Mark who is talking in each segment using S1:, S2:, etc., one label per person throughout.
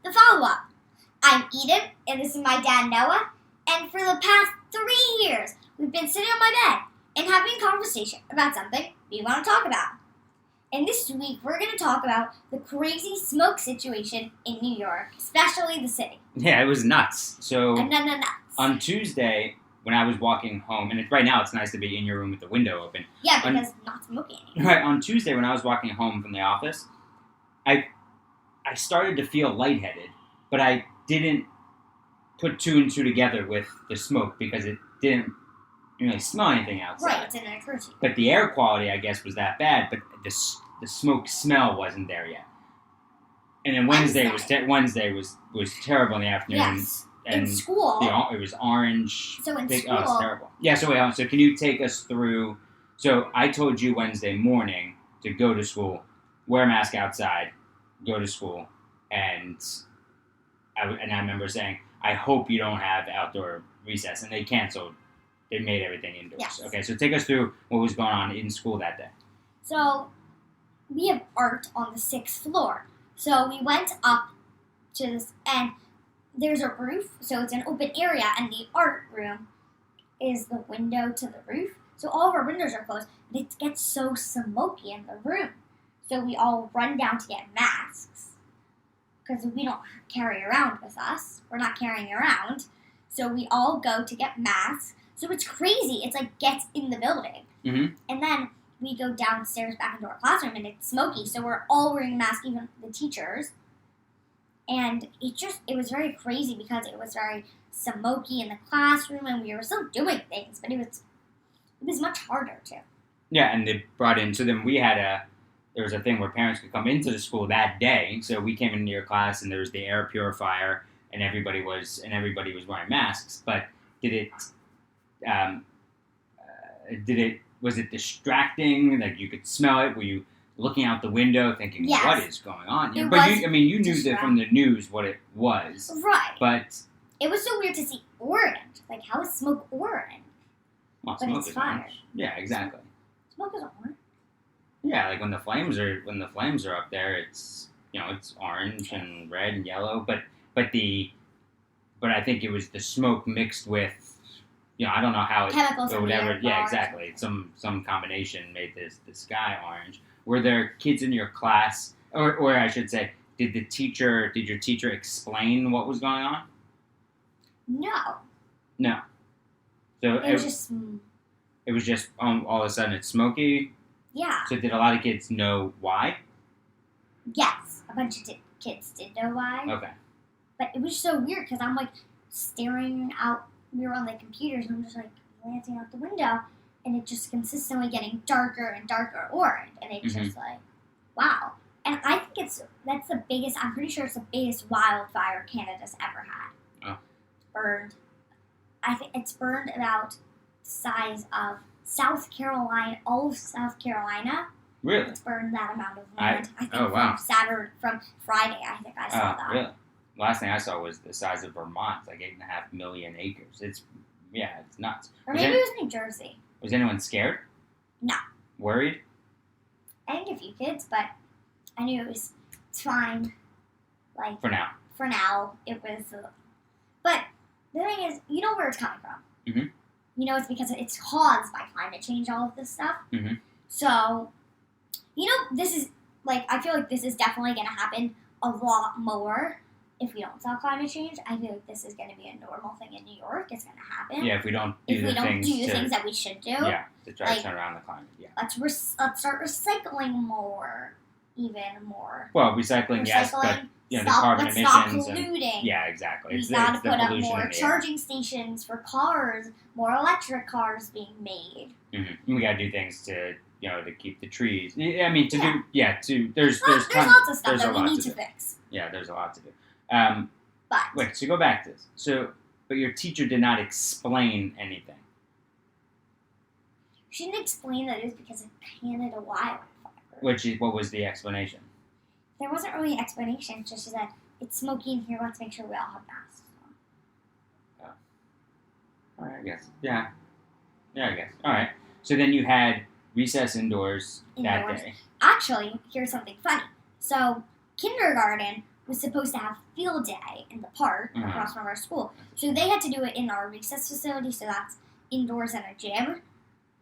S1: the follow-up. I'm Eden, and this is my dad, Noah, and for the past 3 years, we've been sitting on my bed and having a conversation about something we want to talk about. And this week, we're going to talk about the crazy smoke situation in New York, especially the city.
S2: Yeah, it was nuts. So
S1: Nuts.
S2: On Tuesday, when I was walking home, and right now it's nice to be in your room with the window open.
S1: Yeah, because not smoking anymore.
S2: Right, on Tuesday when I was walking home from the office, I started to feel lightheaded, but I didn't put two and two together with the smoke because it didn't really smell anything outside.
S1: Right, it didn't occur to you.
S2: But the air quality, I guess, was that bad, but the smoke smell wasn't there yet. And then Wednesday was terrible in the afternoon.
S1: Yes.
S2: And
S1: in school.
S2: It was orange.
S1: So in
S2: school.
S1: school.
S2: Oh, it's terrible. Yeah, so can you take us through... So I told you Wednesday morning to go to school, wear a mask outside, go to school, and I remember saying, I hope you don't have outdoor recess. And they canceled. They made everything indoors.
S1: Yes.
S2: Okay, so take us through what was going on in school that day.
S1: So we have art on the 6th floor. So we went up to this, and there's a roof, so it's an open area, and the art room is the window to the roof. So all of our windows are closed, and it gets so smoky in the room. So we all run down to get masks, because we don't carry around with us. We're not carrying around. So we all go to get masks. So it's crazy. It's like gets in the building.
S2: Mm-hmm.
S1: And then we go downstairs back into our classroom, and it's smoky. So we're all wearing masks, even the teachers. And it was very crazy because it was very smoky in the classroom, and we were still doing things, but it was much harder too.
S2: Yeah, and they brought in, so then there was a thing where parents could come into the school that day, so we came into your class, and there was the air purifier, and everybody was wearing masks, but was it distracting? Like you could smell it? Were you looking out the window thinking,
S1: yes.
S2: What is going on here? You knew that from the news what it was.
S1: Right.
S2: But
S1: it was so weird to see orange. Like, how is smoke orange?
S2: Well,
S1: but
S2: smoke
S1: it's
S2: is
S1: fire.
S2: orange. Yeah, exactly.
S1: Smoke is orange.
S2: Yeah, like when the flames are up there, it's it's orange and red and yellow, but I think it was the smoke mixed with I don't know how it
S1: chemicals
S2: or whatever.
S1: Weird
S2: Yeah, exactly. Some combination made the sky orange. Were there kids in your class, or I should say, did your teacher explain what was going on? No. So it was just all of a sudden it's smoky.
S1: Yeah.
S2: So did a lot of kids know why?
S1: Yes, a bunch of kids did know why.
S2: Okay.
S1: But it was so weird because I'm like staring out. We were on the computers, and I'm just like glancing out the window, and it just consistently getting darker and darker orange, and it's just like, wow. And I think I'm pretty sure it's the biggest wildfire Canada's ever had.
S2: Oh.
S1: Burned. I think it's burned about the size of South Carolina, all of South Carolina.
S2: Really?
S1: It's burned that amount of land. I think
S2: wow.
S1: from Friday, I think I saw that.
S2: Really? Last thing I saw was the size of Vermont, like 8.5 million acres. It's nuts.
S1: Or maybe it was New Jersey.
S2: Was anyone scared?
S1: No.
S2: Worried?
S1: I think a few kids, but I knew it's fine. Like
S2: for now.
S1: For now, it was. But the thing is, you know where it's coming from.
S2: Mm-hmm.
S1: You know it's because it's caused by climate change. All of this stuff.
S2: Mm-hmm.
S1: So, this is I feel like this is definitely going to happen a lot more. If we don't solve climate change, I feel like this is going to be a normal thing in New York. It's going to happen.
S2: Yeah, if we don't do the
S1: things that we should do.
S2: Yeah, to try to turn around the climate. Yeah.
S1: Let's start recycling more, even more.
S2: Well, recycling, yes, but the carbon emissions.
S1: Stop polluting.
S2: Yeah, exactly.
S1: We got to put up more charging stations for cars, more electric cars being made.
S2: Mm-hmm. We got to do things to keep the trees. I mean, there's
S1: lots of stuff that we need to fix.
S2: Yeah, there's a lot to do.
S1: But
S2: wait, so go back to this. But your teacher did not explain anything.
S1: She didn't explain that it was because of Canada wildfire.
S2: What was the explanation?
S1: There wasn't really an explanation. Just she said, it's smoky in here, let's make sure we all have masks on.
S2: Oh. All right, I guess. Yeah, I guess. All right. So then you had recess indoors that day.
S1: Actually, here's something funny. So, kindergarten, was supposed to have field day in the park across from our school. So they had to do it in our recess facility, so that's indoors in a gym.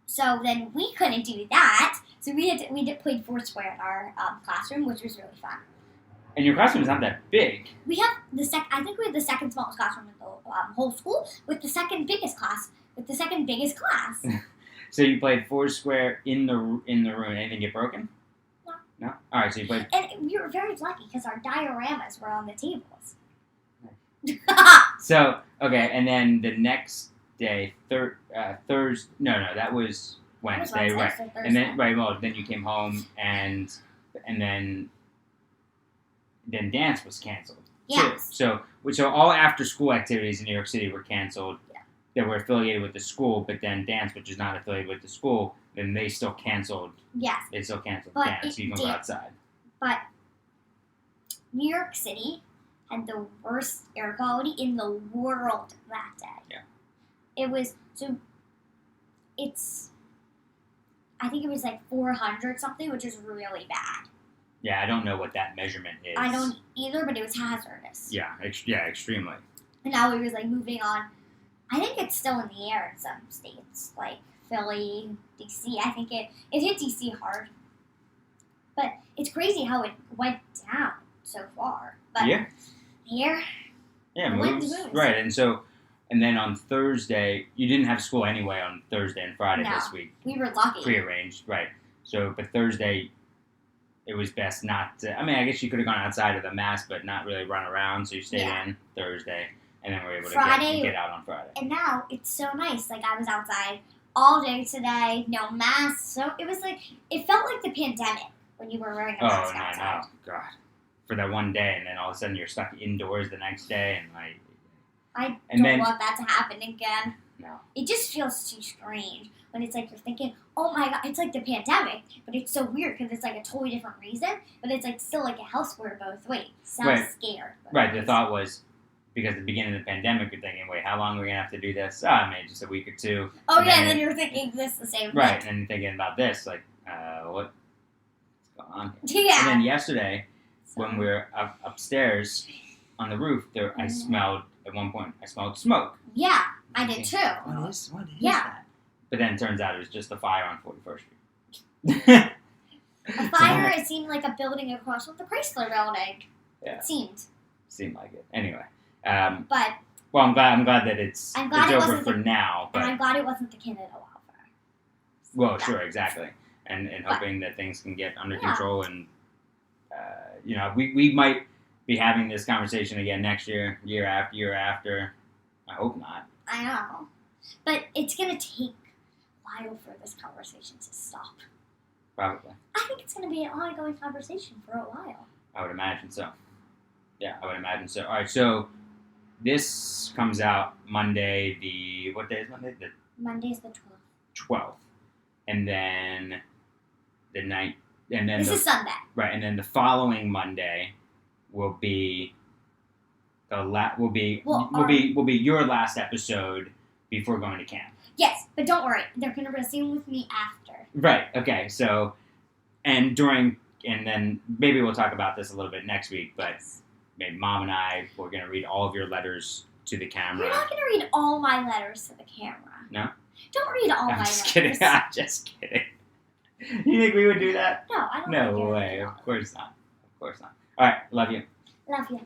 S1: So then we couldn't do that. So we played Foursquare in our classroom, which was really fun.
S2: And your classroom is not that big.
S1: We have I think we have the second smallest classroom in the whole school, with the second biggest class.
S2: So you played Foursquare in the room. Anything get broken?
S1: No.
S2: No? All right, so you played...
S1: And we were very lucky because our dioramas were on the tables.
S2: So, okay, and then the next day, Thursday... No, that was Wednesday, right.
S1: So
S2: and then you came home, and then dance was canceled.
S1: Yes.
S2: So all after-school activities in New York City were canceled.
S1: Yeah.
S2: That were affiliated with the school, but then dance, which is not affiliated with the school, then they still canceled.
S1: Yes.
S2: They still canceled
S1: But
S2: dance, so you can go outside.
S1: But New York City had the worst air quality in the world that day.
S2: Yeah.
S1: It was, I think it was like 400 something, which is really bad.
S2: Yeah, I don't know what that measurement is.
S1: I don't either, but it was hazardous.
S2: Yeah, extremely.
S1: And now it was like moving on. I think it's still in the air in some states, like Philly, DC. I think it hit DC hard. But it's crazy how it went down so far. But here,
S2: it moves. Right, and then on Thursday, you didn't have school anyway on Thursday and Friday this week.
S1: We were lucky.
S2: Prearranged, right. So, but Thursday, it was best not to, I guess you could have gone outside of the mass, but not really run around, so you stayed in Thursday, and then we were able to get out on Friday.
S1: And now, it's so nice. Like, I was outside all day today, no mask, so it was like, it felt like the pandemic when you were wearing a mask outside.
S2: Oh, God. For that one day, and then all of a sudden you're stuck indoors the next day, and
S1: I don't want that to happen again.
S2: No.
S1: It just feels too strange when it's like you're thinking, oh my God, it's like the pandemic, but it's so weird because it's like a totally different reason, but it's like still like a health scare both ways. So I was scared.
S2: Right, the thought was, because at the beginning of the pandemic, you're thinking, wait, how long are we going to have to do this? Maybe just a week or two.
S1: Oh, and then you're thinking this the same thing.
S2: Right, and then you're thinking about this, like, what's going on here?
S1: Yeah.
S2: And then yesterday, when we were upstairs on the roof, I smelled, at one point, smoke.
S1: Yeah, I did too.
S2: What is that? But then it turns out it was just a fire on 41st Street.
S1: A fire, it seemed like a building across from the Chrysler building.
S2: Yeah.
S1: It seemed.
S2: Seemed like it. Anyway.
S1: But.
S2: Well, I'm glad that it's over for now. But
S1: and I'm glad it wasn't the Canada wildfire.
S2: Well, sure, exactly. And hoping that things can get under control and, we might be having this conversation again next year after. I hope not.
S1: I know. But it's going to take a while for this conversation to stop.
S2: Probably.
S1: I think it's going to be an ongoing conversation for a while.
S2: I would imagine so. Yeah, I would imagine so. All right, so this comes out Monday, what day is Monday?
S1: Monday's the
S2: 12th. And then the night... And then
S1: this is Sunday.
S2: Right, and then the following Monday will be will be your last episode before going to camp.
S1: Yes, but don't worry. They're going to resume with me after.
S2: Right, okay. So, and then maybe we'll talk about this a little bit next week, but maybe Mom and I, we're going to read all of your letters to the camera.
S1: You're not going to read all my letters to the camera.
S2: No?
S1: Don't read all my letters.
S2: I'm just kidding. You think we would do that?
S1: No, I don't
S2: No way. Of course not. All right, love you.
S1: Love you.